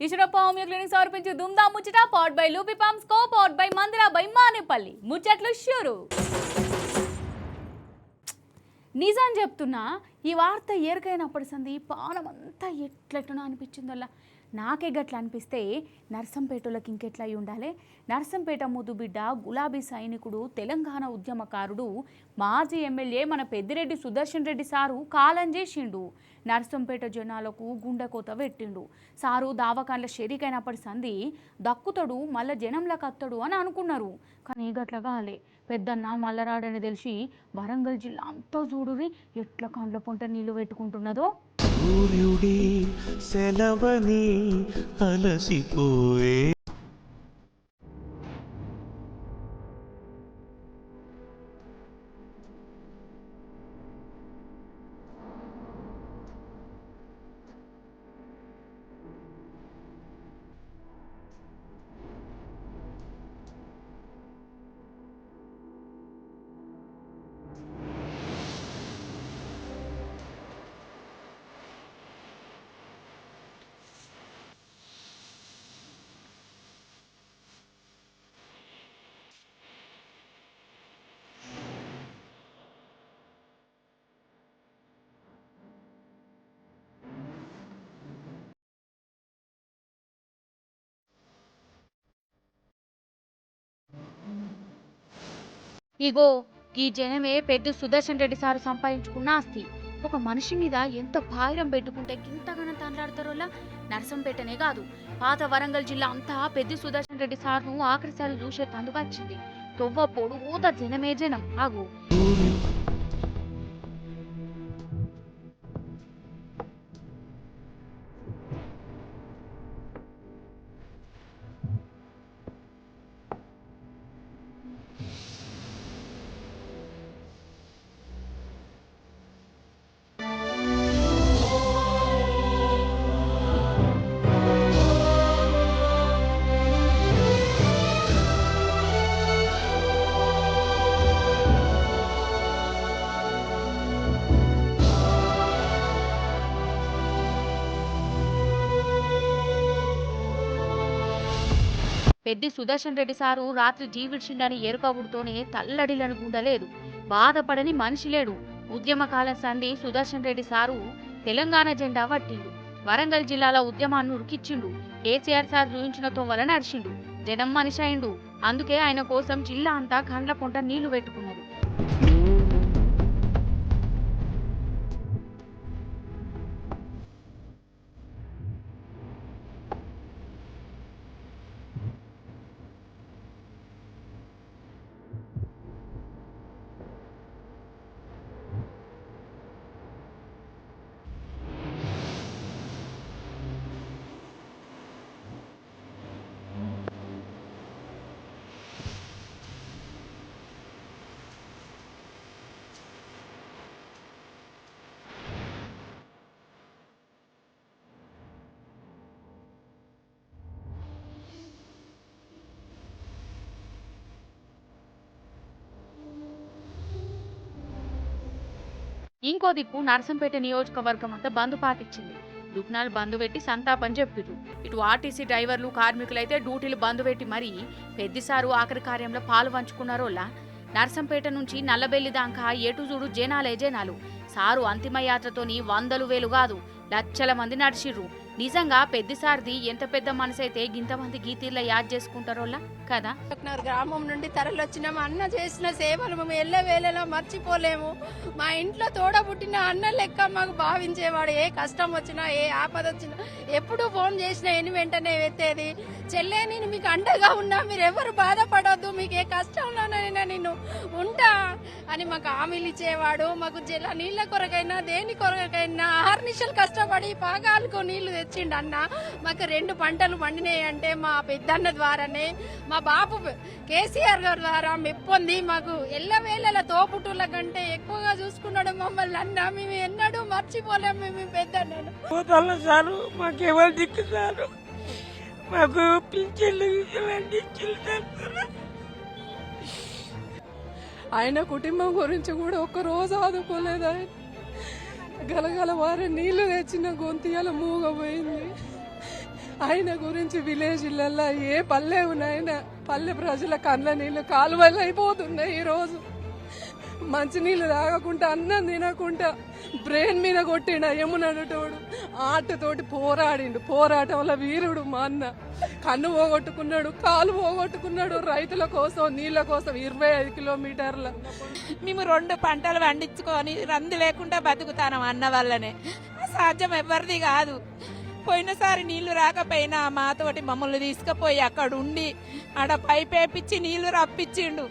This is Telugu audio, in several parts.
టిషరప్ప హోమియో క్లినిక్ సమర్పించు దుమ్దా ముచ్చట powered by Lubi pumps co powered by Mandira by Manepalli ముచ్చట్లు షూరు. నిజం చెప్తున్నా, ఈ వార్త ఎరకైనప్పటి సంది పానం అంతా ఎట్లెట్లనో అనిపించిందల్లా. నాకే గట్లా అనిపిస్తే నర్సంపేటలోకి ఇంకెట్లా అయి ఉండాలి. నర్సంపేట ముద్దు బిడ్డ గులాబీ సైనికుడు, తెలంగాణ ఉద్యమకారుడు, మాజీ ఎమ్మెల్యే మన పెద్దిరెడ్డి సుదర్శన్ రెడ్డి సారు కాలం చేసిండు. నర్సంపేట జనాలకు గుండెకోత పెట్టిండు. సారు దావకాన్ల షరీకైనప్పటి సంది దక్కుతాడు, మళ్ళా జనంలోకి అత్తడు అని అనుకున్నారు. కానీ గట్లా కాలే. పెద్దన్న మల్లరాడని తెలిసి వరంగల్ జిల్లా అంతా చూడురి ఎట్లా కండ్ల పొంట నీళ్లు పెట్టుకుంటున్నదో. సూర్యుడి సెలవని అలసిపోయే ఇగో ఈ జనమే పెద్ద సుదర్శన్ రెడ్డి సారు సంపాదించుకున్న ఆస్తి. ఒక మనిషి మీద ఎంత భారం పెట్టుకుంటే గింతగానం తండ్లాడతారోలా. నర్సంపేటనే కాదు, పాత వరంగల్ జిల్లా అంతా పెద్ద సుదర్శన్ రెడ్డి సార్ను ఆఖరిసారి చూసే తందుకు వచ్చింది. తొవ్వ పొడుగుత జనమే జనం. ఆగు, పెద్ది సుదర్శన్ రెడ్డి సారు రాత్రి జీవిడ్చిండని ఎరుకవుడుతోనే తల్లడిలను గుండలేదు. బాధపడని మనిషి లేడు. ఉద్యమకాలం సంధి సుదర్శన్ రెడ్డి సారు తెలంగాణ జెండా పట్టిండు. వరంగల్ జిల్లాలో ఉద్యమాన్ని ఉరికిచ్చిండు. కేసీఆర్ సార్ చూయించిన వల్ల నడిచిండు. జనం మనిషి అయిండు. అందుకే ఆయన కోసం జిల్లా అంతా కండ్ల పొంట నీళ్లు పెట్టుకున్నారు. ఇంకో దిక్కు నర్సంపేట నియోజకవర్గం అంతా బంద్ పాటించింది. దుకాణాలు బంద్ పెట్టి సంతాపం చెప్పిర్రు. ఇటు ఆర్టీసీ డ్రైవర్లు, కార్మికులైతే డ్యూటీలు బంద్ పెట్టి మరీ పెద్దిసారు ఆఖరి కార్యంలో పాలు పంచుకున్నారోలా. నర్సంపేట నుంచి నల్లబెల్లి దాకా ఎటు చూడు జనాలు. సారు అంతిమ యాత్రతోని వందలు వేలు కాదు, లక్షల మంది నడిచిర్రు. నిజంగా పెద్దిసారిది ఎంత పెద్ద మనసు అయితే గింతమంది గీతీర్ల యాద్ చేసుకుంటారోలా కదా. గ్రామం నుండి తరలొచ్చినాము. అన్న చేసిన సేవలు మేము ఎల్లవేళలా మర్చిపోలేము. మా ఇంట్లో తోడబుట్టిన అన్న లెక్క మాకు భావించేవాడు. ఏ కష్టం వచ్చినా, ఏ ఆపద వచ్చినా ఎప్పుడు ఫోన్ చేసినా ఎన్ని వెంటనే ఎత్తేది. చెల్లె, నేను మీకు అండగా ఉన్నా, మీరు ఎవరు బాధపడొద్దు, మీకు ఏ కష్టంలోనైనా నేను ఉంటా అని మాకు హామీలు ఇచ్చేవాడు. మాకు నీళ్ళ కొరకైనా దేని కొరకైనా ఆర్నిషలు కష్టపడి పాగాలకు నీళ్లు తెచ్చిండు అన్న. మాకు 2 పంటలు పండినాయి అంటే మా పెద్దన్న ద్వారానే, మా బాపు కేసీఆర్ గారి ద్వారా మెప్పొంది. మాకు ఎల్లవేళల తోపుటుల కంటే ఎక్కువగా చూసుకున్నాడు మమ్మల్ని అన్న. మేము ఎన్నడూ మర్చిపోలేము మేము పెద్దన్న సారు. మాకెవరు దిక్కు సారు, మాకు పింఛన్లు ఆయన కుటుంబం గురించి కూడా ఒక్క రోజు ఆదుకోలేదు. ఆయన గలగల వారు నీళ్లు తెచ్చిన గొంతియాల మూగపోయింది. ఆయన గురించి విలేజ్లలో ఏ పల్లె ఉన్నాయన పల్లె ప్రజల కళ్ళ నీళ్ళు కాలువలు అయిపోతున్నాయి. ఈరోజు మంచినీళ్ళు తాగకుండా అన్నం తినకుండా బ్రెయిన్ మీద కొట్టిండు యమునటోడు. ఆటతోటి పోరాడిండు. పోరాటం వల్ల వీరుడు మా అన్న. కన్ను పోగొట్టుకున్నాడు, కాలు పోగొట్టుకున్నాడు. రైతుల కోసం నీళ్ళ కోసం 25 కిలోమీటర్ల. మేము 2 పంటలు పండించుకొని రంది లేకుండా బతుకుతాను అన్న వల్లనే. సాధ్యం ఎవరిది కాదు. పోయినసారి నీళ్లు రాకపోయినా మాతోటి మమ్మల్ని తీసుకుపోయి అక్కడ ఉండి ఆడ పైపేపించి నీళ్లు రప్పించిండు.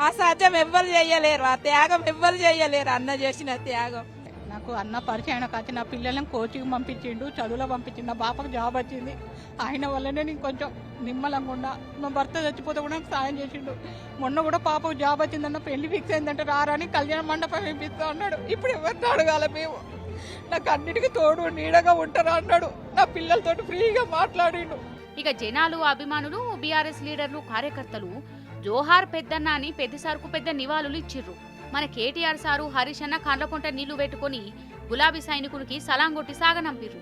ఆ సాధ్యం ఎవ్వరు చేయలేరు. ఆ త్యాగం ఎవ్వరు చేయలేరు అన్న చేసిన త్యాగం. నాకు అన్న పరిచయం కాచి నా పిల్లలను కోచింగ్ పంపించిండు, చదువులో పంపించిండు. నా పాపకు జాబ్ వచ్చింది. ఆయన వల్లనే నేను కొంచెం నిమ్మలంగా ఉన్నా. మా భర్త చచ్చిపోతే కూడా నాకు సాయం చేసిండు. మొన్న కూడా పాపకు జాబ్ వచ్చిందన్న, పెళ్లి ఫిక్స్ అయిందంటే రారని కళ్యాణ మండపం పంపిస్తా అన్నాడు. ఇప్పుడు ఎవరిని అడగాల మేము? నాకు అన్నిటికీ తోడు నీడగా ఉంటారా అన్నాడు. నా పిల్లలతోటి ఫ్రీగా మాట్లాడిండు. ఇక జనాలు, అభిమానులు, బీఆర్ఎస్ లీడర్లు, కార్యకర్తలు జోహార్ పెద్దన్న అని పెద్ద సార్కు పెద్ద నివాళులు ఇచ్చిర్రు. మన కేటీఆర్ సారు హరీష్ అన్న కండ్లపొంట నీళ్లు పెట్టుకుని గులాబీ సైనికునికి సలాం కొట్టి సాగనంపిర్రు.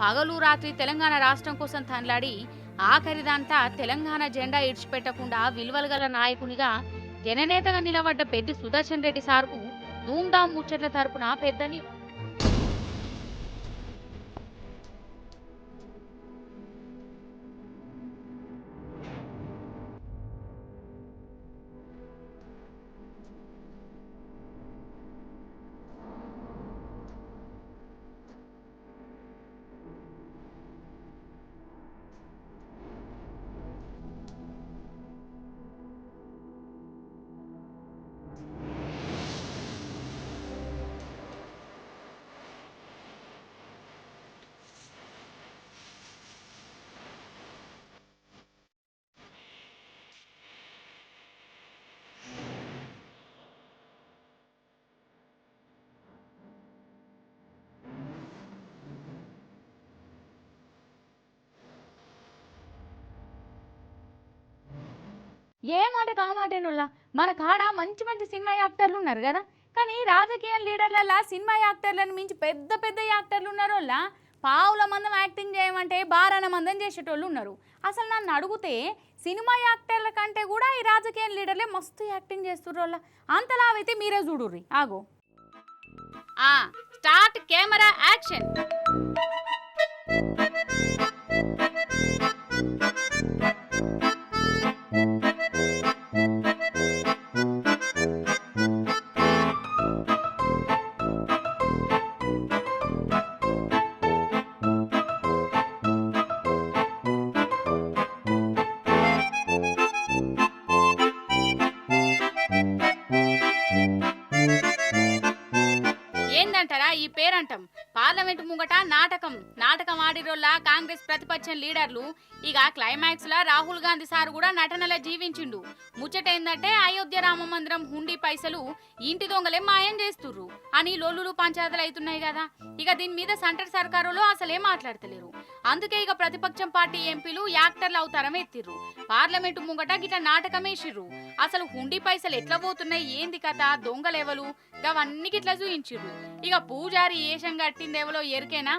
పగలు రాత్రి తెలంగాణ రాష్ట్రం కోసం తనలాడి ఆఖరిదంతా తెలంగాణ జెండా ఇడిచిపెట్టకుండా విలువలు గల నాయకునిగా జననేతగా నిలబడ్డ పెద్ది సుదర్శన్ రెడ్డి సార్కు ధూమ్ధాం ముచ్చట్ల తరపున పెద్దని ఏ మాట కామాటేనుల్లా మన కాడ మంచి మంచి సినిమా యాక్టర్లు ఉన్నారు కదా, కానీ రాజకీయ లీడర్లలో సినిమా యాక్టర్లను మించి పెద్ద పెద్ద యాక్టర్లు ఉన్నారు. వాళ్ళ పావుల మందం యాక్టింగ్ చేయమంటే బారాన మందం చేసేటోళ్ళు ఉన్నారు. అసలు నన్ను అడిగితే సినిమా యాక్టర్ల కంటే కూడా ఈ రాజకీయ లీడర్లే మస్తు యాక్టింగ్ చేస్తున్నారు. వాళ్ళ అంతలావైతే మీరే చూడుర్రి. ఆగో స్టార్ట్ కెమెరా యాక్షన్. ఏందంటారా ఈ పేరంటం? పార్లమెంటు ముంగట నాటకం ఆడిరోళ్ళ కాంగ్రెస్ ప్రతిపక్షం లీడర్లు ఇక క్లైమాక్స్ లా రాహుల్ గాంధీ సార్ కూడా నటనలా జీవించిండు. ముచ్చటేందంటే అయోధ్య రామ మందిరం హుండీ పైసలు ఇంటి దొంగలే మాయం చేస్తుర్రు అని లొల్లులు పంచాయతీలు అవుతున్నాయి కదా. ఇక దీని మీద సెంటర్ సర్కారులో అసలేం మాట్లాడతలేరు. అందుకే ఇక ప్రతిపక్షం పార్టీ ఎంపీలు యాక్టర్లు అవతారం ఎత్తిర్రు. పార్లమెంటు ముంగట గిట్ల నాటకం వేసిర్రు. అసలు హుండీ పైసలు ఎట్లా పోతున్నాయి, ఏంది కథ, దొంగలెవలు, గవన్నీ గిట్లా చూయించిర్రు. ఇక పూజారి ఏషం కట్టిందేవలో ఎరికేనా?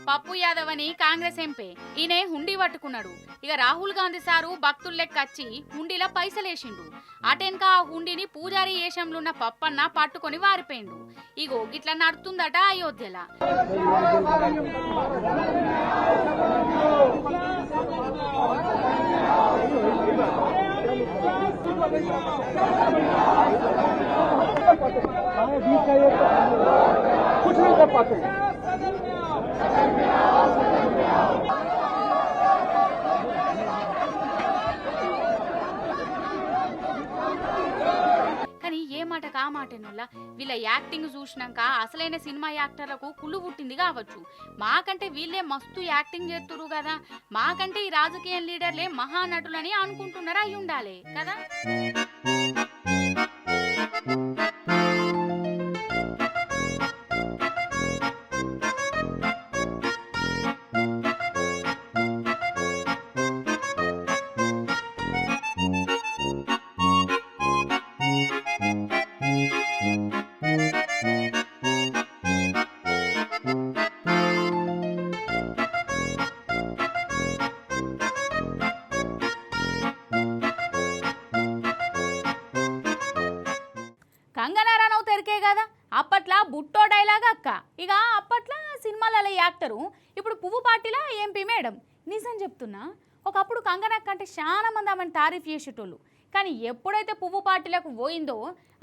పప్పు యాదవ్ అని కాంగ్రెస్ ఎంపీ. ఈయనే హుండీ పట్టుకున్నాడు. ఇక రాహుల్ గాంధీ సారు భక్తులు లెక్కచ్చి హుండీలో పైసలేసిండు. అటెన్క ఆ హుండీని పూజారి ఏషంలున్న పప్పన్న పట్టుకొని వారిపోయిండు. ఇగో గిట్లా నడుతుందట అయోధ్యలా. कुछ नहीं कर पाते। కానీ ఏ మాట కామాటేనోళ్ళ వీళ్ళ యాక్టింగ్ చూసినాక అసలైన సినిమా యాక్టర్లకు కుళ్ళు పుట్టింది కావచ్చు. మాకంటే వీళ్ళే మస్తు యాక్టింగ్ చేస్తురు కదా, మాకంటే ఈ రాజకీయ లీడర్లే మహానటులని అనుకుంటున్నారా అయి ఉండాలి కదా. కంగనా రనౌత్ తెరికే కదా అప్పట్లో బుట్టో డైలాగ్ అక్క. ఇక అప్పట్లో సినిమాలలో యాక్టరు, ఇప్పుడు పువ్వు పార్టీలా ఎంపీ మేడం. నిజం చెప్తున్నా, ఒకప్పుడు కంగనా కంటే చాలా మంది ఆమెను తారీఫ్ చేసేటోళ్ళు. కానీ ఎప్పుడైతే పువ్వు పార్టీలకు పోయిందో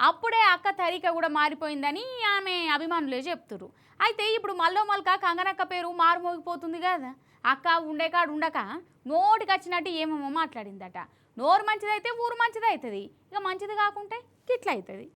అప్పుడే అక్క తరీక కూడా మారిపోయిందని ఆమె అభిమానులే చెప్తున్నారు. అయితే ఇప్పుడు మల్క కంగనక్క పేరు మారుమోగిపోతుంది కదా. అక్క ఉండే కాడు ఉండక నోటికి వచ్చినట్టు ఏమేమో మాట్లాడిందట. నోరు మంచిదైతే ఊరు మంచిది అవుతుంది, ఇక మంచిది కాకుంటే గిట్ల అవుతుంది.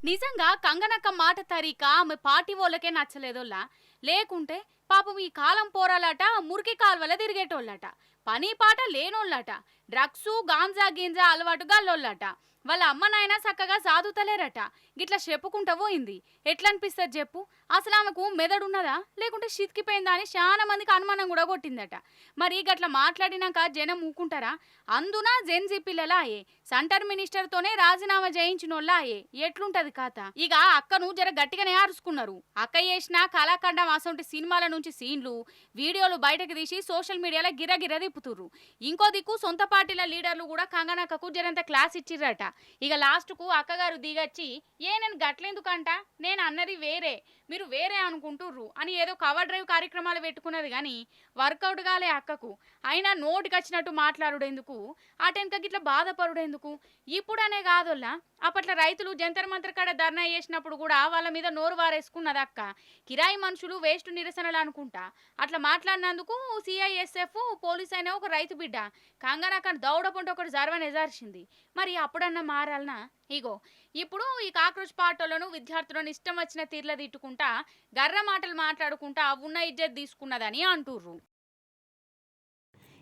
నిజంగా కంగనక్క మాట తరీక ఆమె పార్టీ వాళ్ళకే నచ్చలేదోళ్ళ, లేకుంటే పాపం ఈ కాలం పోరాలట మురికి కాల్వల తిరిగేటోళ్ళట, పని పాట లేనోళ్ళట, డ్రగ్సు గాంజా గింజా అలవాటు గల్లోళ్ళట, వాళ్ళ అమ్మ నాయన చక్కగా సాదుతలేరట. గిట్లా చెప్పుకుంటా పోయింది. ఎట్లా అనిపిస్తుంది చెప్పు? అసలు ఆమెకు మెదడున్నదా లేకుంటే షితికిపోయిందా అని చాలా మందికి అనుమానం కూడా కొట్టిందట. మరి గట్లా మాట్లాడినాక జనం ఊకుంటారా? అందున జెన్జీ పిల్లలాయే, సెంటర్ మినిస్టర్తోనే రాజీనామా చేయించినోళ్ళాయే, ఎట్లుంటది కథ? ఇక అక్కను జర గట్టిగానే ఆరుసుకున్నారు. అక్క చేసిన కళాఖండం అసొంటి సినిమాల నుంచి సీన్లు వీడియోలు బయటకు తీసి సోషల్ మీడియాలో గిరగిర తిప్పుతుర్రు. ఇంకో దిక్కు సొంత పార్టీల లీడర్లు కూడా కంగనక్కకు జరంత క్లాస్ ఇచ్చిర్రట. ఇక లాస్ట్కు అక్కగారు దిగచ్చి, నేను గట్లెందుకంట, నేను అన్నది వేరే, మీరు వేరే అనుకుంటుర్రు అని ఏదో కవర్ డ్రైవ్ కార్యక్రమాలు పెట్టుకున్నది కానీ వర్కౌట్ కాలే అక్కకు. అయినా నోటికి వచ్చినట్టు మాట్లాడుడేందుకు, అటెనక గిట్లా బాధపడుడేందుకు? ఇప్పుడనే కాదోల్లా, అప్పట్లో రైతులు జంతర్ మంతర్ కాడ ధర్నా చేసినప్పుడు కూడా వాళ్ళ మీద నోరు వారేసుకున్నది అక్క. కిరాయి మనుషులు వేస్ట్ నిరసనలు అనుకుంటా అట్లా మాట్లాడినందుకు CISF పోలీస్ అయినా ఒక రైతు బిడ్డ కంగనక్క దౌడపంట ఒకటి జర్వని ఎజార్చింది. మరి అప్పుడన్నా మారాలనా? ఇగో ఇప్పుడు ఈ కాక్రోచ్ పాటలను విద్యార్థులను ఇష్టం వచ్చిన తీర్ల తిట్టుకుంటా గర్ర మాటలు మాట్లాడుకుంటా ఉన్న ఇజ్జత్ తీసుకున్నదని అంటుర్రు.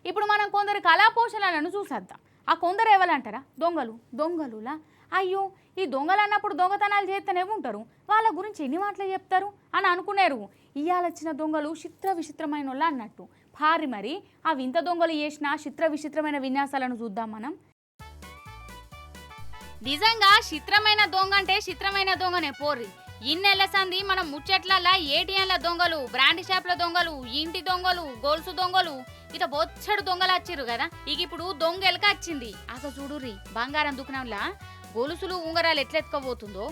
ఇప్పుడు మనం కొందరు కళాపోషణలను చూసేద్దాం. ఆ కొందరు ఎవరంటారా? దొంగలులా. అయ్యో, ఈ దొంగలు అన్నప్పుడు దొంగతనాలు చేస్తూనే ఉంటారు, వాళ్ళ గురించి ఎన్ని మాటలు చెప్తారు అని అనుకునేరు. ఇయ్యాలొచ్చిన దొంగలు చిత్ర విచిత్రమైన వాళ్ళు అన్నట్టు భారీ. మరి ఆ వింత దొంగలు చేసిన చిత్ర విచిత్రమైన విన్యాసాలను చూద్దాం మనం. నిజంగా చిత్రమైన దొంగ అంటే చిత్రమైన దొంగనే పోర్రి. ఇన్నెళ్ల సంది మనం ముచ్చట్లల్లా ATMల దొంగలు, బ్రాండ్ షాప్ల దొంగలు, ఇంటి దొంగలు, గొలుసు దొంగలు, ఇక బొచ్చడు దొంగలు వచ్చిర్రు కదా. ఇక ఇప్పుడు దొంగ ఎలక వచ్చింది. అగ చూడుర్రి, బంగారం దుకాణంలా గొలుసులు ఉంగరాలు ఎట్లెత్తుకోబోతుందో.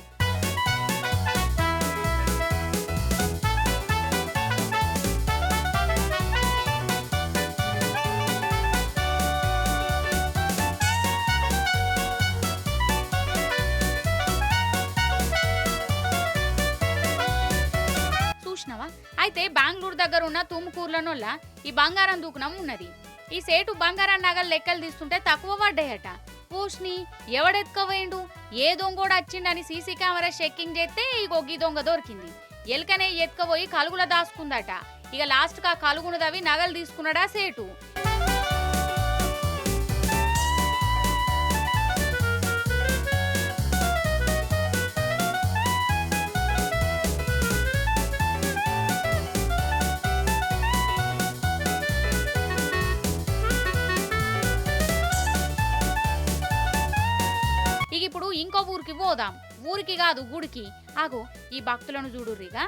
అయితే బెంగళూరు దగ్గర ఉన్న తుమ్కూర్లనొల్ల ఈ బంగారం దుకాణం ఉన్నది. ఈ సేటు బంగారం నగలు లెక్కలు తీస్తుంటే తక్కువ పడ్డాయట. పూష్ని ఎవడెత్తుకోవేండు, ఏ దొంగోడు వచ్చిండని సీసీ కెమెరా చెక్కింగ్ చేస్తే ఈ గొగ్గి దొంగ దొరికింది. ఎలుకనే ఎత్తుకపోయి కలుగుల దాచుకుందట. ఇక లాస్ట్ గా కలుగును దవి నగలు తీసుకున్నాడా సేటు. ఇప్పుడు ఇంకో ఊరికి పోదాం. ఊరికి కాదు గుడికి. ఆగో ఈ భక్తులను చూడుర్రిగా.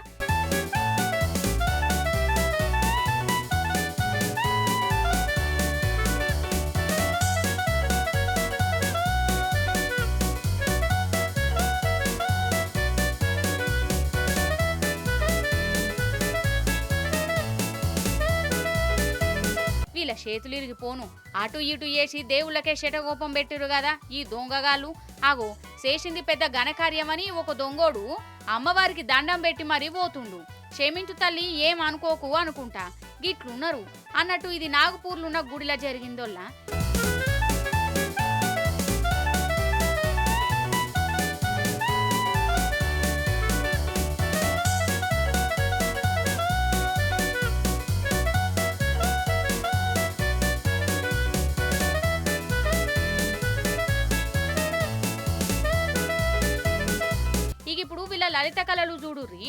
వీళ్ళ చేతులు ఇరిగిపోను. అటు ఇటు చేసి దేవుళ్ళకే శటగోపం పెట్టిరు కదా ఈ దొంగగాళ్ళు. ఆగో చేసింది పెద్ద ఘనకార్యమని ఒక దొంగోడు అమ్మవారికి దండం పెట్టి మరీ పోతుండు. క్షమించు తల్లి, ఏం అనుకోకు అనుకుంటా. గిట్లున్నారు అన్నట్టు ఇది నాగపూర్లున్న గుడిలా జరిగిందోల్లా. లలిత కళలు చూడుర్రి.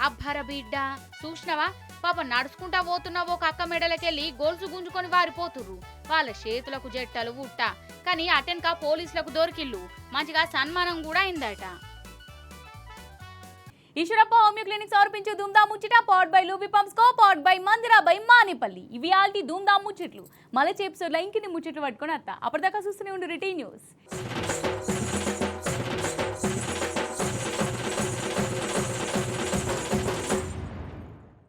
అబ్బర బిడ్డ చూసినవా పాప నడుచుకుంటా పోతున్నా ఒక అక్క మెడలకెళ్ళి గోల్సు గుంజుకొని వారిపోతుర్రు. వాళ్ళ చేతులకు జట్టలు ఉట్ట కానీ అటెన్కా పోలీసులకు దొరికిల్లు. మంచిగా సన్మానం కూడా అయిందట. ఈశ్వరప్ప హోమియో క్లినిక్ సమర్పించే ధూమ్ధామ్ ముచ్చట powered by Lubi pumps co powered by Mandira by Manepalli. ఇవి ఆల్టీ ధూమ్ధామ్ ముచ్చట్లు. మళ్ళీ ఎపిసోడ్లో ఇంకిన్ని ముచ్చట్లు పట్టుకొని వస్తా. అప్పటిదాకా చూస్తూనే ఉండు రిటీ న్యూస్.